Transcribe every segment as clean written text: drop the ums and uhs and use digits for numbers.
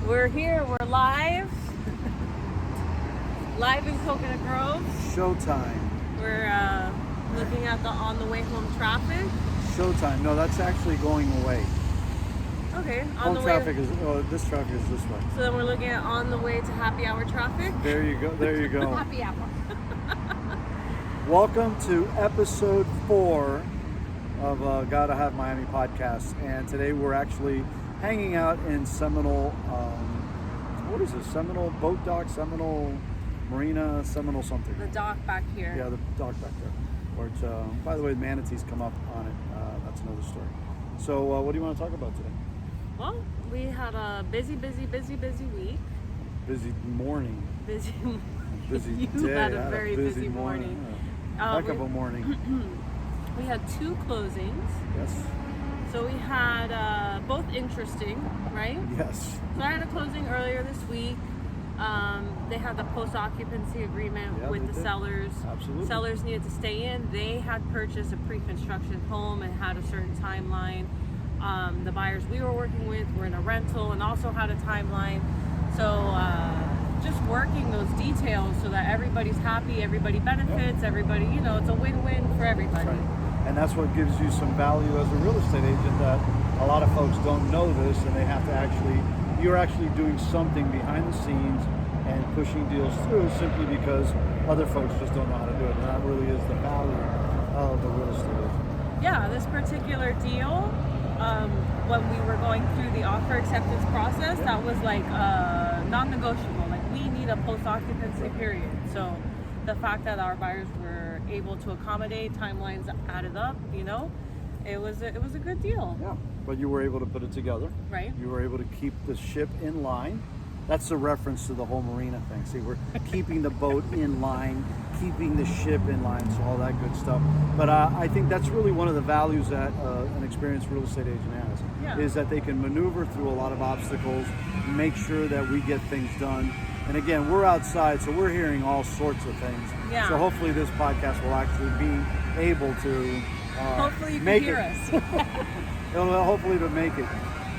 We're here, we're live. Live in Coconut Grove. Showtime. We're looking at the on the way home traffic. Showtime. No, that's actually going away. Okay, on Home the traffic way. this traffic is this way. So then we're looking at on the way to happy hour traffic. There you go. There you go. Happy hour. Welcome to episode 4 of Gotta Have Miami podcast. And today we're actually hanging out in Seminole. What is this? Seminole Boat Dock, Seminole Marina, Seminole something. The dock back here. Yeah, the dock back there. Where it's, by the way, manatees come up on it. That's another story. So what do you want to talk about today? Well, we had a busy week. Busy morning. Busy Busy You day. had a I very busy morning. Heck of a morning. We had 2 closings. Yes. So we had both interesting, right? Yes. So I had a closing earlier this week. They had the post-occupancy agreement with the sellers. Absolutely. Sellers needed to stay in. They had purchased a pre-construction home and had a certain timeline. The buyers we were working with were in a rental and also had a timeline. So just working those details so that everybody's happy, everybody benefits, everybody, it's a win-win for everybody. Right. And that's what gives you some value as a real estate agent, that a lot of folks don't know this, and they have to you're actually doing something behind the scenes and pushing deals through simply because other folks just don't know how to do it. And that really is the value of the real estate agent. Yeah, this particular deal, when we were going through the offer acceptance process, that was like non-negotiable. Like, we need a post-occupancy period. So the fact that our buyers were able to accommodate, timelines added up, it was a good deal. Yeah, but you were able to put it together. Right. You were able to keep the ship in line. That's the reference to the whole Marina thing. See, we're keeping the boat in line, keeping the ship in line, so all that good stuff. But I think that's really one of the values that an experienced real estate agent has, is that they can maneuver through a lot of obstacles, make sure that we get things done. And again, we're outside, so we're hearing all sorts of things. Yeah. So hopefully this podcast will actually be able to hopefully you make can hear it. us. It'll hopefully to make it.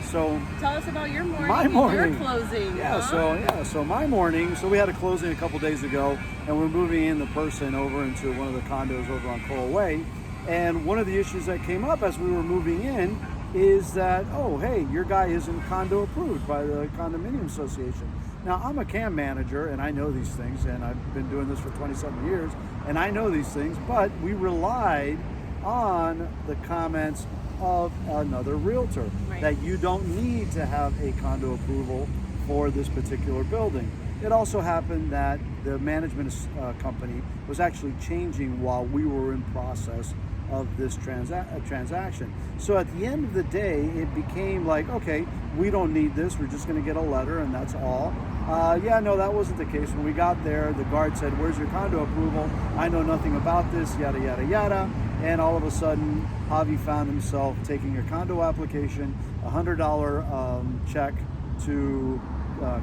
So tell us about your morning. My morning. Your closing. Yeah, huh? so my morning. So we had a closing a couple days ago, and we're moving in the person over into one of the condos over on Coral Way. And one of the issues that came up as we were moving in is that, oh, hey, your guy isn't condo approved by the condominium association. Now, I'm a CAM manager, and I know these things, and I've been doing this for 27 years, and I know these things, but we relied on the comments of another realtor, right, that you don't need to have a condo approval for this particular building. It also happened that the management company was actually changing while we were in process of this transaction. So at the end of the day, it became like, okay, we don't need this. We're just going to get a letter, and that's all. No, that wasn't the case. When we got there, the guard said, "Where's your condo approval? I know nothing about this, yada, yada, yada." And all of a sudden, Javi found himself taking a condo application, $100 check to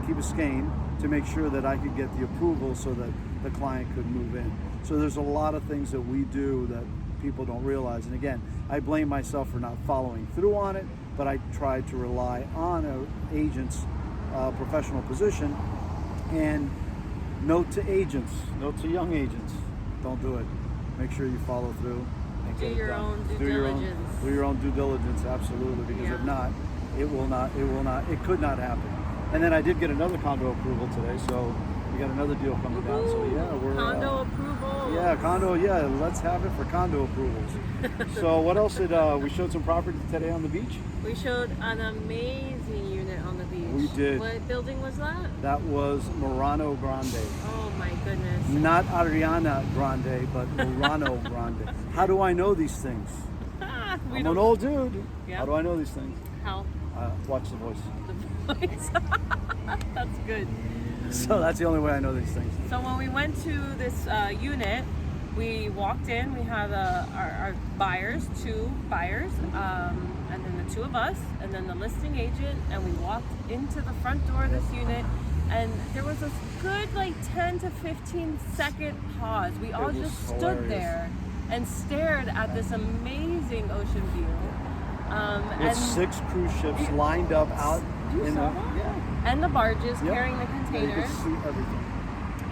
Key Biscayne to make sure that I could get the approval so that the client could move in. So there's a lot of things that we do that people don't realize. And again, I blame myself for not following through on it, but I tried to rely on an agent's professional position. And note to agents, note to young agents, don't do it. Make sure you follow through. Do your own due diligence. Do your own due diligence, absolutely, because if not, it could not happen. And then I did get another condo approval today, so we got another deal coming down. So we're condo approval. Yeah, condo. Yeah, let's have it for condo approvals. So what else did we showed some property today on the beach? We showed an amazing unit on the beach. We did. What building was that? That was Murano Grande. Oh my goodness. Not Ariana Grande, but Murano Grande. How do I know these things? I'm an old dude. Yeah. How do I know these things? How? Watch The Voice. The Voice. That's good. So that's the only way I know these things. So when we went to this unit, we walked in. We had our buyers, 2 buyers, and then the 2 of us, and then the listing agent. And we walked into the front door of this unit, and there was a good 10 to 15 second pause. We all just stood there and stared at this amazing ocean view. With 6 cruise ships lined up out You in saw the that? yeah. and the barges Yep. carrying the And you containers. could see everything.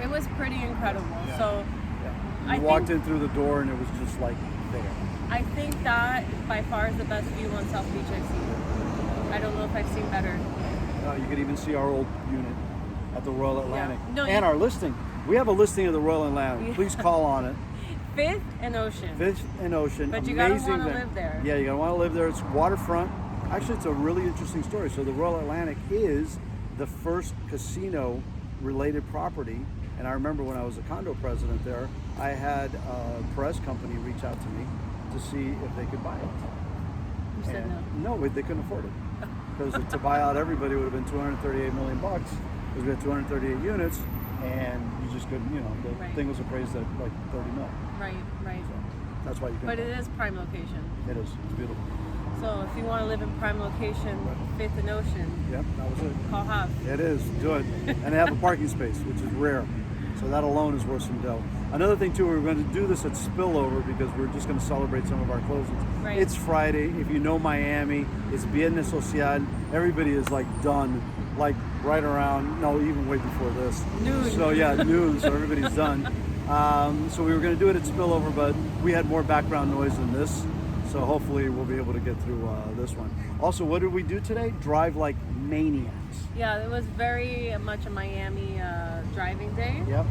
It was pretty incredible. Yeah. So Yeah. I You walked think- in through the door and it was just like there. I think that by far is the best view on South Beach I've seen. I don't know if I've seen better. You could even see our old unit at the Royal Atlantic. No, and you- our listing. We have a listing of the Royal Atlantic. Yeah. Please call on it. Fifth and Ocean. Fish and Ocean. But you gotta Amazing wanna thing. live there. Yeah, you gotta want to live there. It's waterfront. Actually, it's a really interesting story. So the Royal Atlantic is the first casino-related property. And I remember when I was a condo president there, I had a press company reach out to me to see if they could buy it. You said And no. but they couldn't afford it because to buy out everybody would have been $238 million bucks. Because we had 238 units, and you just couldn't. You know, the Right. thing was appraised at like 30 mil. Right, right. So that's why you couldn't. But buy it is prime location. It is. It's beautiful. So if you want to live in prime location, Fifth and Ocean, Yep, that was it. call Hav. It is good, and they have a parking space, which is rare. So that alone is worth some dough. Another thing too, we're going to do this at spillover because we're just going to celebrate some of our closings. Right. It's Friday. If you know Miami, it's Viernes Social. Everybody is like done, like right around, no, even way before this. Noon. So yeah, noon. So everybody's done. So we were going to do it at spillover, but we had more background noise than this. So hopefully we'll be able to get through this one. Also, what did we do today? Drive like maniacs. Yeah, it was very much a Miami driving day. Yep.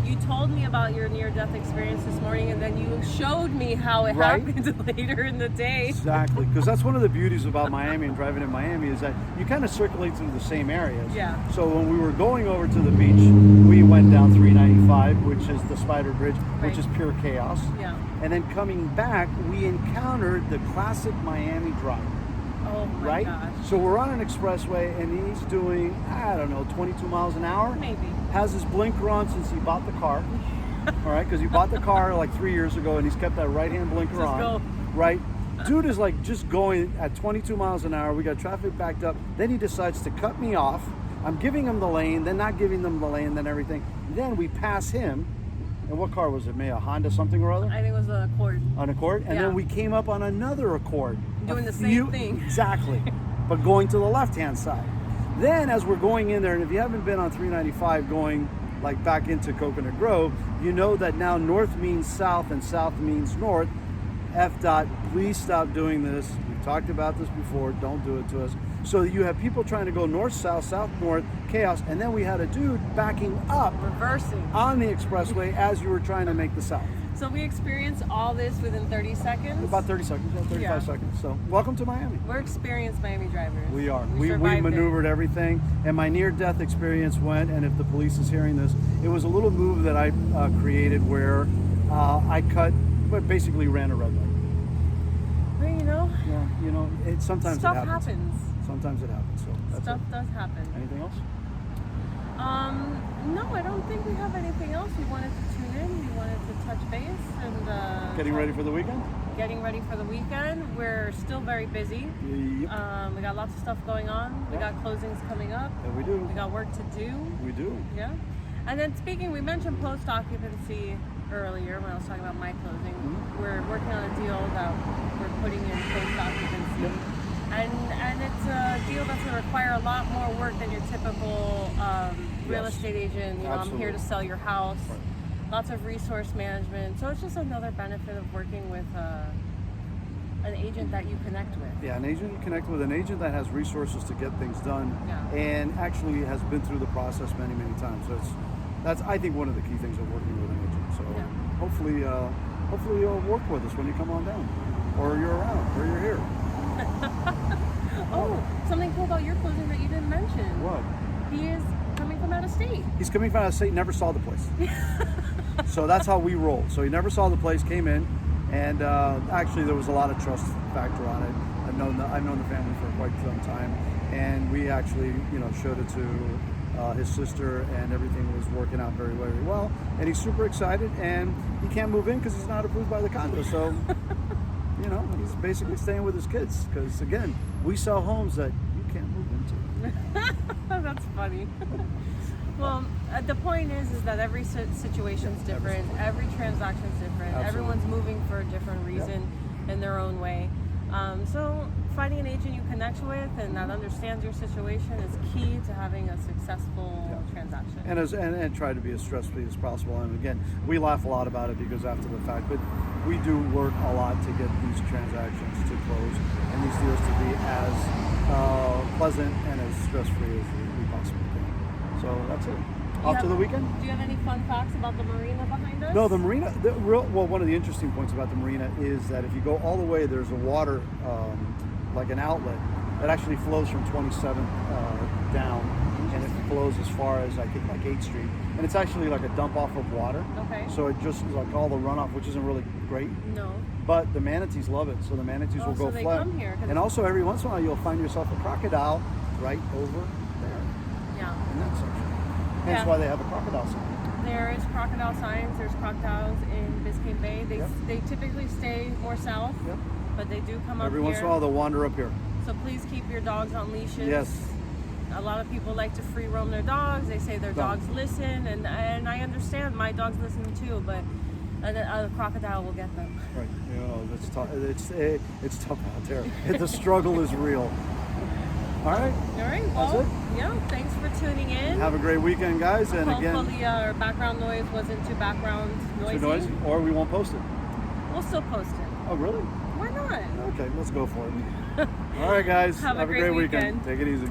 You told me about your near-death experience this morning, and then you showed me how it Right. happened later in the day. Exactly, because that's one of the beauties about Miami and driving in Miami is that you kind of circulate through the same areas. Yeah. So when we were going over to the beach, we went down 395, which is the Spider Bridge, which Right. is pure chaos. Yeah. And then coming back, we encountered the classic Miami drive, Oh my right? gosh. So we're on an expressway and he's doing, I don't know, 22 miles an hour. Maybe. Has his blinker on since he bought the car. All right, because he bought the car like 3 years ago and he's kept that right-hand blinker Just on. go. Right? Dude is like just going at 22 miles an hour. We got traffic backed up. Then he decides to cut me off. I'm giving him the lane, then not giving them the lane, then everything. Then we pass him. And what car was it? Maybe a Honda something or other? I think it was a Accord. An Accord? And Yeah. then we came up on another Accord. Doing A the same thing. Exactly. But going to the left-hand side. Then as we're going in there, and if you haven't been on 395 going like back into Coconut Grove, you know that now north means south and south means north. FDOT, please stop doing this. We've talked about this before. Don't do it to us. So you have people trying to go north, south, south, north, chaos. And then we had a dude backing up Reversing. on the expressway as you were trying to make the south. So we experienced all this within 30 seconds. About 30 seconds, yeah, 35 Yeah. seconds. So welcome to Miami. We're experienced Miami drivers. We are. We survived it. maneuvered everything. And my near-death experience went, and if the police is hearing this, it was a little move that I created where I cut, but basically ran a red light. Well, you know, Yeah, you know, sometimes stuff it happens. happens. Sometimes it happens. So that's Stuff it. does happen. Anything else? No, I don't think we have anything else. We wanted to tune in. We wanted to touch base and Getting ready for the weekend? getting ready for the weekend. We're still very busy. Yep. We got lots of stuff going on. We Yeah. got closings coming up. Yeah, we do. We got work to do. We do. Yeah. And then speaking, we mentioned post occupancy earlier when I was talking about my closing. Mhm. We're working on a deal that we're putting in post occupancy. Yep. And it's a deal that's going to require a lot more work than your typical real Yes. estate agent. You know, I'm here to Absolutely. sell your house. Right. Lots of resource management. So it's just another benefit of working with an agent that you connect with. Yeah, an agent you connect with, an agent that has resources to get things done, Yeah. and actually has been through the process many, many times. So that's I think one of the key things of working with an agent. So Yeah. hopefully you'll work with us when you come on down, or you're around, or you're here. Oh, something cool about your closing that you didn't mention. What? He is coming from out of state. He's coming from out of state, never saw the place. So that's how we roll. So he never saw the place, came in, and actually there was a lot of trust factor on it. I've known the family for quite some time, and we actually showed it to his sister, and everything was working out very, very well. And he's super excited, and he can't move in because he's not approved by the condo. So he's basically staying with his kids because again, we sell homes that you can't move into. That's funny. Well, the point is that every situation's different. Every transaction's different. Absolutely. Everyone's moving for a different reason in their own way. So finding an agent you connect with and that understands your situation is key to having a successful transaction. And try to be as stress-free as possible. And again, we laugh a lot about it because after the fact, but we do work a lot to get these transactions to close and these deals to be as pleasant and as stress-free as we possibly can. So that's it. Off to the weekend. Do you have any fun facts about the marina behind us? No, the marina. One of the interesting points about the marina is that if you go all the way, there's a water, like an outlet, that actually flows from 27th down, and it flows as far as I think like 8th Street, and it's actually like a dump off of water. Okay. So it just like all the runoff, which isn't really great. No. But the manatees love it, so the manatees will go so they flat. come here, And also every once in a while you'll find yourself a crocodile right over there Yeah. in that section. Hence why they have a crocodile sign. There is crocodile signs. There's crocodiles in Biscayne Bay. They typically stay more south, but they do come up Every here. once in a while they'll wander up here. So please keep your dogs on leashes. Yes. A lot of people like to free roam their dogs. They say their dogs listen, and I understand. My dogs listen too, but a crocodile will get them. Right. You know, that's tough. It's tough out there. The struggle is real. All right. All right. Well, thanks for tuning in. Have a great weekend, guys. And hopefully our background noise wasn't too background noisy. Too noisy, or we won't post it. We'll still post it. Oh, really? Why not? Okay, let's go for it. All right, guys. Have a great weekend. weekend. Take it easy.